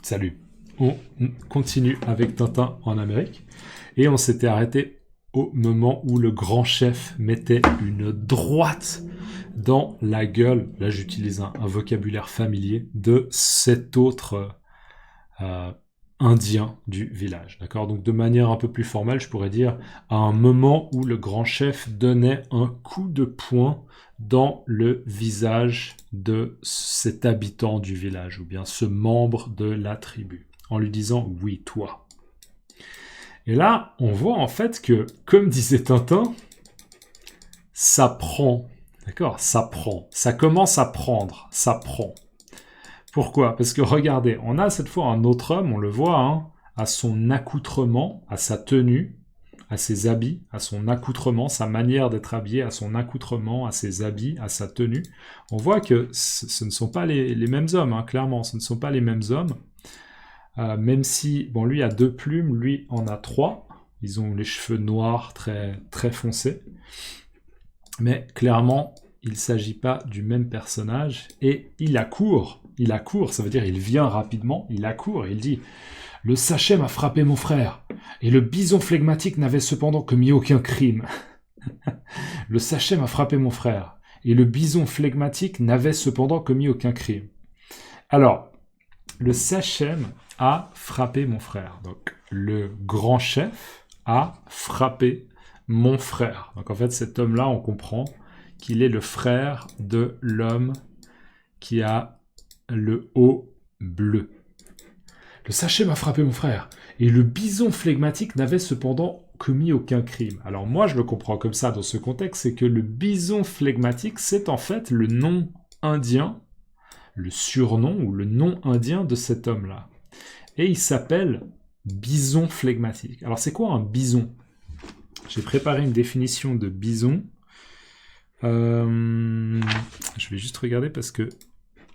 Salut. On continue avec Tintin en Amérique. Et on s'était arrêté au moment où le grand chef mettait une droite dans la gueule, là j'utilise un vocabulaire familier, de cet autre euh, indien du village. D'accord. Donc de manière un peu plus formelle, je pourrais dire à un moment où le grand chef donnait un coup de poing dans le visage de cet habitant du village, ou bien ce membre de la tribu, en lui disant « oui, toi ». Et là, on voit en fait que, comme disait Tintin, ça prend, d'accord, ça prend, ça commence à prendre, ça prend. Pourquoi? Parce que regardez, on a cette fois un autre homme, on le voit, hein, à son accoutrement, à sa tenue, à ses habits, à son accoutrement, sa manière d'être habillé, à son accoutrement, à ses habits, à sa tenue. On voit que ce ne sont pas les mêmes hommes, hein, clairement, ce ne sont pas les mêmes hommes. Même si, bon, lui a 2 plumes, lui en a 3. Ils ont les cheveux noirs très, très foncés. Mais clairement, il ne s'agit pas du même personnage. Et il accourt, ça veut dire il vient rapidement, il accourt, il dit « Le sachet m'a frappé mon frère, et le bison flegmatique n'avait cependant commis aucun crime. » Le sachet m'a frappé mon frère, et le bison flegmatique n'avait cependant commis aucun crime. Alors, le sachem a frappé mon frère. Donc, le grand chef a frappé mon frère. Donc, en fait, cet homme-là, on comprend qu'il est le frère de l'homme qui a le haut bleu. Le sachet m'a frappé mon frère, et le bison flegmatique n'avait cependant commis aucun crime. Alors moi, je le comprends comme ça dans ce contexte, c'est que le bison flegmatique, c'est en fait le nom indien, le surnom ou le nom indien de cet homme-là. Et il s'appelle bison flegmatique. Alors c'est quoi un bison? J'ai préparé une définition de bison. Je vais juste regarder parce que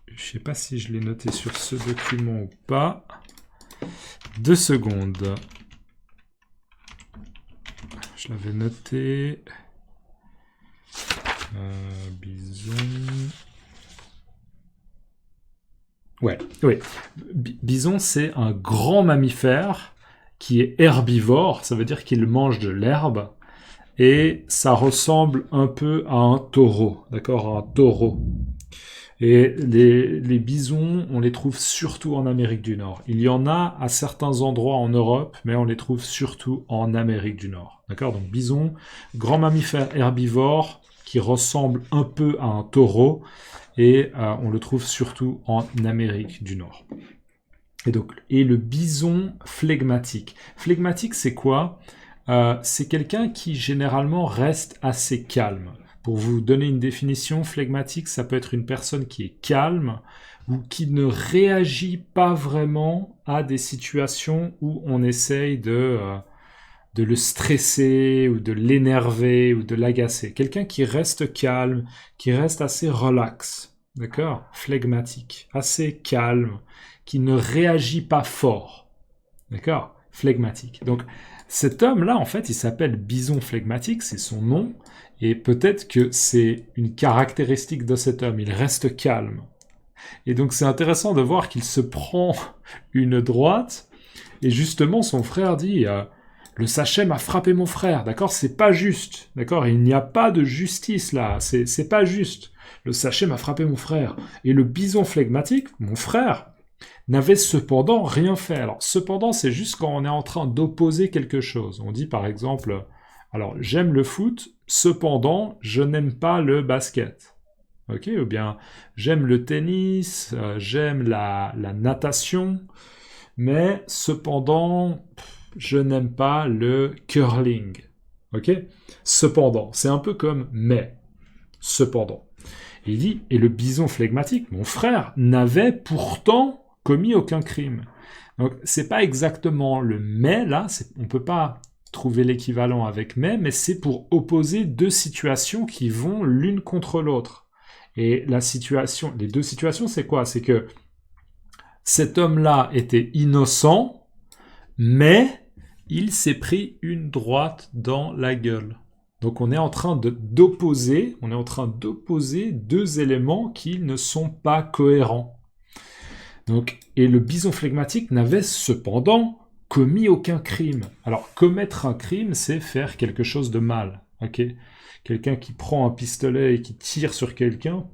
je ne sais pas si je l'ai noté sur ce document ou pas. 2 secondes. Je l'avais noté. Bison. Ouais. Bison, c'est un grand mammifère qui est herbivore. Ça veut dire qu'il mange de l'herbe. Et ça ressemble un peu à un taureau. D'accord? Un taureau. Et les bisons, on les trouve surtout en Amérique du Nord. Il y en a à certains endroits en Europe, mais on les trouve surtout en Amérique du Nord. D'accord? Donc bison, grand mammifère herbivore qui ressemble un peu à un taureau, et on le trouve surtout en Amérique du Nord. Et le bison flegmatique. Flegmatique, c'est quoi? C'est quelqu'un qui généralement reste assez calme. Pour vous donner une définition, flegmatique, ça peut être une personne qui est calme ou qui ne réagit pas vraiment à des situations où on essaye de le stresser ou de l'énerver ou de l'agacer. Quelqu'un qui reste calme, qui reste assez relax, d'accord? Flegmatique, assez calme, qui ne réagit pas fort, d'accord? Flegmatique. Donc, cet homme-là, en fait, il s'appelle bison flegmatique, c'est son nom. Et peut-être que c'est une caractéristique de cet homme, il reste calme. Et donc c'est intéressant de voir qu'il se prend une droite, et justement son frère dit le sachet m'a frappé mon frère, d'accord? C'est pas juste, d'accord? Il n'y a pas de justice là, c'est pas juste. Le sachet m'a frappé mon frère. Et le bison flegmatique, mon frère, n'avait cependant rien fait. Alors cependant, c'est juste quand on est en train d'opposer quelque chose. On dit par exemple... Alors, j'aime le foot, cependant, je n'aime pas le basket. Ok? Ou bien, j'aime le tennis, j'aime la natation, mais cependant, je n'aime pas le curling. Ok? Cependant, c'est un peu comme mais. Cependant. Il dit, et le bison flegmatique, mon frère, n'avait pourtant commis aucun crime. Donc, c'est pas exactement le mais, là, on peut pas trouver l'équivalent avec mais c'est pour opposer 2 situations qui vont l'une contre l'autre. Et les 2 situations, c'est quoi? C'est que cet homme-là était innocent, mais il s'est pris une droite dans la gueule. Donc on est en train d'opposer 2 éléments qui ne sont pas cohérents. Donc, et le bison flegmatique n'avait cependant commis aucun crime. Alors, commettre un crime, c'est faire quelque chose de mal. Ok, quelqu'un qui prend un pistolet et qui tire sur quelqu'un,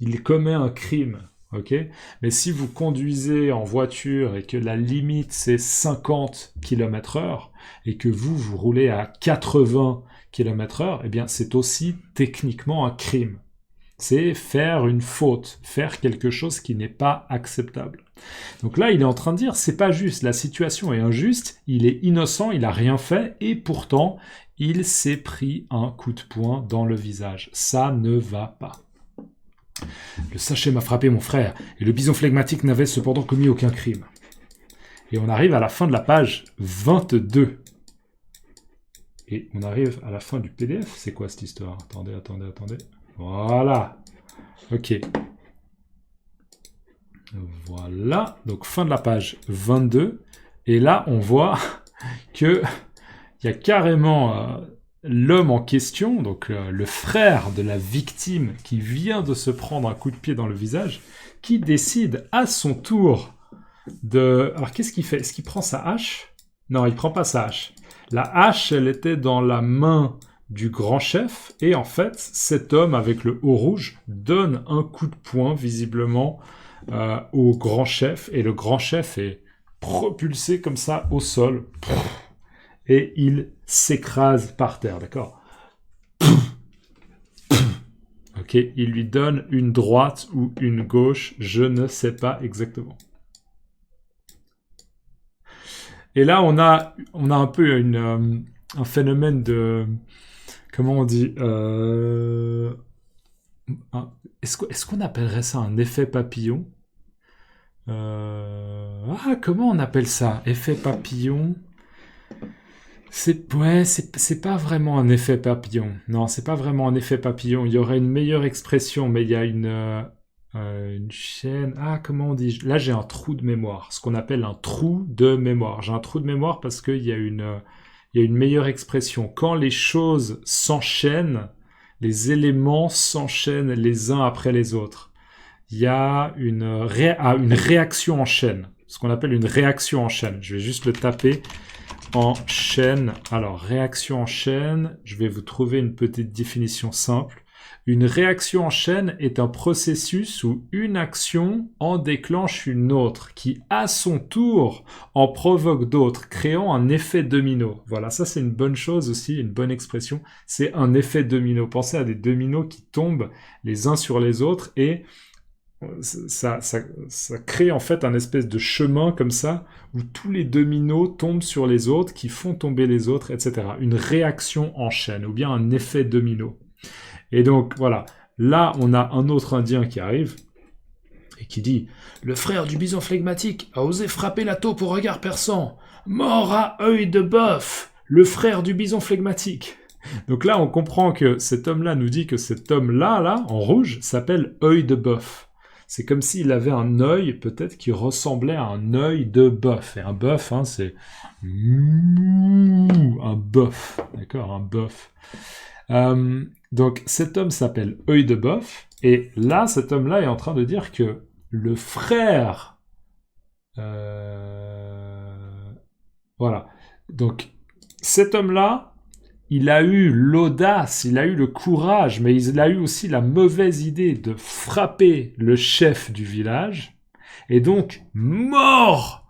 il commet un crime. Ok, mais si vous conduisez en voiture et que la limite c'est 50 km/h et que vous roulez à 80 km/h, eh bien c'est aussi techniquement un crime. C'est faire une faute, faire quelque chose qui n'est pas acceptable. Donc là, il est en train de dire, c'est pas juste, la situation est injuste, il est innocent, il a rien fait, et pourtant, il s'est pris un coup de poing dans le visage. Ça ne va pas. Le sachet m'a frappé mon frère, et le bison flegmatique n'avait cependant commis aucun crime. Et on arrive à la fin de la page 22. Et on arrive à la fin du PDF. C'est quoi cette histoire? Attendez. Voilà. Ok. Voilà. Donc, fin de la page 22. Et là, on voit que il y a carrément l'homme en question, donc le frère de la victime qui vient de se prendre un coup de pied dans le visage, qui décide à son tour de... Alors, qu'est-ce qu'il fait? Est-ce qu'il prend sa hache? Non, il prend pas sa hache. La hache, elle était dans la main du grand chef, et en fait, cet homme avec le haut rouge donne un coup de poing, visiblement, au grand chef, et le grand chef est propulsé comme ça au sol, et il s'écrase par terre, d'accord? Ok, il lui donne une droite ou une gauche, je ne sais pas exactement. Et là, on a un peu un phénomène de... Comment on dit Est-ce qu'on appellerait ça un effet papillon? Comment on appelle ça? Effet papillon? C'est pas vraiment un effet papillon. Non, c'est pas vraiment un effet papillon. Il y aurait une meilleure expression, mais il y a une chaîne... comment on dit? Là, j'ai un trou de mémoire. Ce qu'on appelle un trou de mémoire. J'ai un trou de mémoire parce qu'il y a une meilleure expression. Quand les choses s'enchaînent, les éléments s'enchaînent les uns après les autres. Il y a une réaction en chaîne. Ce qu'on appelle une réaction en chaîne. Je vais juste le taper en chaîne. Alors, réaction en chaîne, je vais vous trouver une petite définition simple. Une réaction en chaîne est un processus où une action en déclenche une autre, qui à son tour en provoque d'autres, créant un effet domino. Voilà, ça c'est une bonne chose aussi, une bonne expression. C'est un effet domino. Pensez à des dominos qui tombent les uns sur les autres et ça crée en fait un espèce de chemin comme ça où tous les dominos tombent sur les autres, qui font tomber les autres, etc. Une réaction en chaîne ou bien un effet domino. Et donc, voilà, là, on a un autre Indien qui arrive et qui dit « Le frère du bison flegmatique a osé frapper la taupe au regard perçant. Mort à œil de bœuf, le frère du bison flegmatique. » Donc là, on comprend que cet homme-là nous dit que cet homme-là, là, en rouge, s'appelle œil de bœuf. C'est comme s'il avait un œil, peut-être, qui ressemblait à un œil de bœuf. Et un bœuf, c'est... un bœuf, d'accord, un bœuf. Donc cet homme s'appelle œil de bœuf, et là, cet homme-là est en train de dire que le frère... Voilà. Donc, cet homme-là, il a eu l'audace, il a eu le courage, mais il a eu aussi la mauvaise idée de frapper le chef du village, et donc mort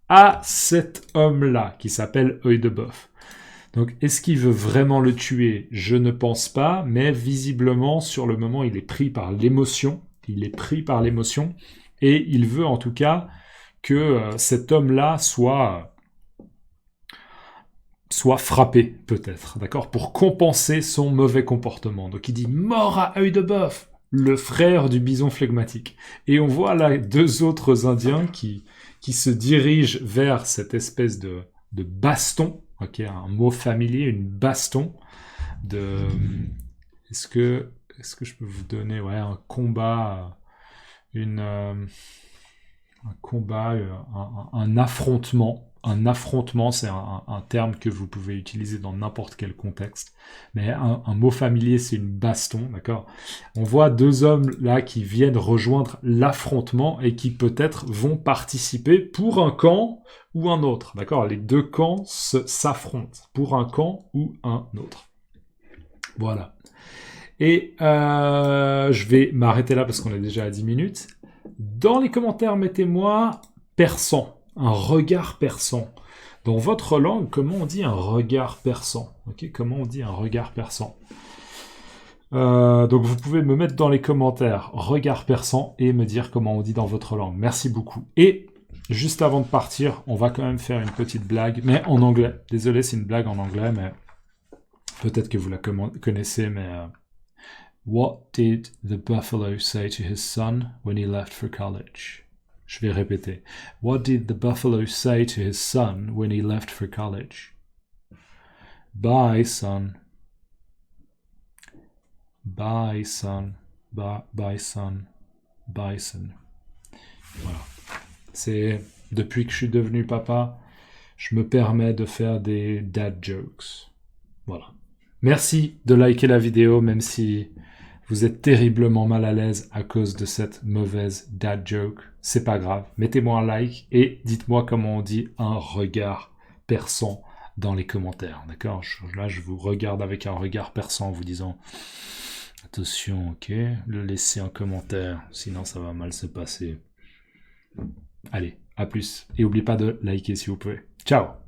à cet homme-là, qui s'appelle œil de bœuf. Donc, est-ce qu'il veut vraiment le tuer? Je ne pense pas, mais visiblement, sur le moment, il est pris par l'émotion. Et il veut en tout cas que cet homme-là soit frappé, peut-être, d'accord, pour compenser son mauvais comportement. Donc, il dit « Mort à œil de bœuf !» le frère du bison flegmatique. Et on voit là deux autres Indiens qui se dirigent vers cette espèce de baston. Ok, un mot familier, une baston. Est-ce que je peux vous donner un combat, combat, un affrontement. Un affrontement, c'est un terme que vous pouvez utiliser dans n'importe quel contexte. Mais un mot familier, c'est une baston, d'accord? On voit deux hommes là qui viennent rejoindre l'affrontement et qui peut-être vont participer pour un camp ou un autre, d'accord? Les deux camps s'affrontent pour un camp ou un autre. Voilà. Et je vais m'arrêter là parce qu'on est déjà à 10 minutes. Dans les commentaires, mettez-moi perçant, un regard perçant. Dans votre langue, comment on dit un regard perçant? Ok, comment on dit un regard perçant? Donc vous pouvez me mettre dans les commentaires regard perçant et me dire comment on dit dans votre langue. Merci beaucoup. Et juste avant de partir, on va quand même faire une petite blague, mais en anglais. Désolé, c'est une blague en anglais, mais peut-être que vous la connaissez, mais... What did the buffalo say to his son when he left for college? Je vais répéter. What did the buffalo say to his son when he left for college? Bye, son. Bye, son. Bye, son. Bison. Voilà. C'est depuis que je suis devenu papa, je me permets de faire des dad jokes. Voilà. Merci de liker la vidéo, même si vous êtes terriblement mal à l'aise à cause de cette mauvaise dad joke. C'est pas grave. Mettez-moi un like et dites-moi comment on dit un regard perçant dans les commentaires. D'accord? Là, je vous regarde avec un regard perçant en vous disant attention, ok? Le laissez en commentaire, sinon ça va mal se passer. Allez, à plus. Et n'oubliez pas de liker si vous pouvez. Ciao!